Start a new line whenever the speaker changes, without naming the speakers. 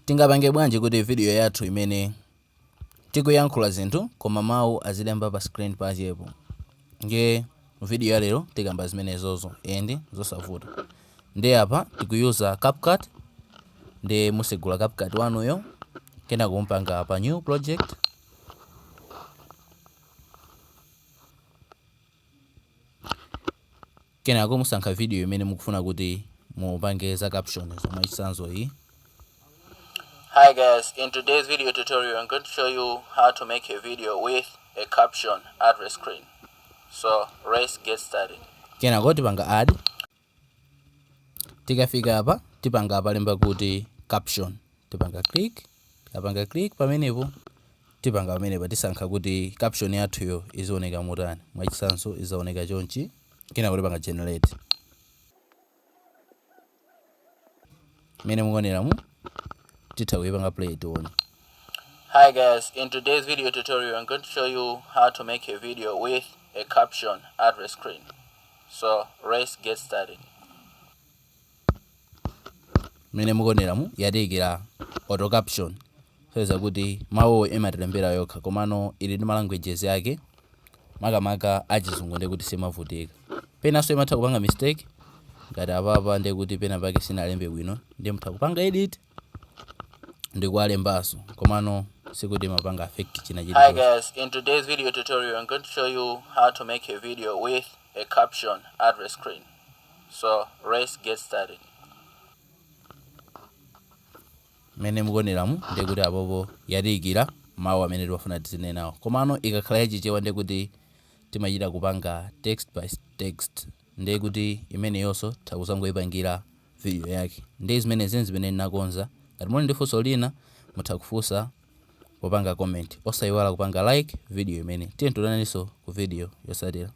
Tingapange bwanji kuti video yathu imene tikuyankhula zinthu koma mawu azilemba pa screen pachepo. Nge video ya lero tikamba zimenezozo and zosavuta. Ndi apa tikuyuza capcut, ndi musegula capcut wanuyo kena kumpanga pa new project. Kena musankha video imene mukufuna kuti mupange za caption mwachisanzo iyi.
Hi guys, in today's video tutorial I'm going to show you how to make a video with a caption address screen. So let's get started.
Kena tipanga add. Tikafika apa tipanga palemba kuti caption. Tipanga click pamenepo tipanga pamenepo tisankha kuti caption yathuyo izioneka motani. Mwachisanzo izaoneka chonchi. Kena tipanga generate. Mene muoneramu play on.
Hi guys, in today's video tutorial I'm going to show you how to make a video with a caption address screen. So let's get started.
Mene muoneramu yadekera auto caption. Soza kuti mawu ematilembera yokha komano ili ndi languages yake makamaka achizungu ndi kuti simavutika. Pena so imatha kupanga mistake ngati apapa ndi kuti pena pake sinalembe bwino ndi mutha kupanga edit ndi kualembaso komano sikuti mapanga affect china chili.
Hi guys, in today's video tutorial I'm going to show you how to make a video with a caption address screen. So let's get started.
Mene muoneramu ndi kuti apopo yadikira mawu amene tiwafuna tizine nawo komano ikakhala yachichewa ndi kuti timachita kupanga text by text ndi kuti imene yonso takuzangoyipangira video yake. Ndi zimene zimene nakonza ngati muli ndi funso lina mutha kufunsa popanga comment. Osayiwala kupanga like video imene. Tiye tunaninso ku video yotsatira.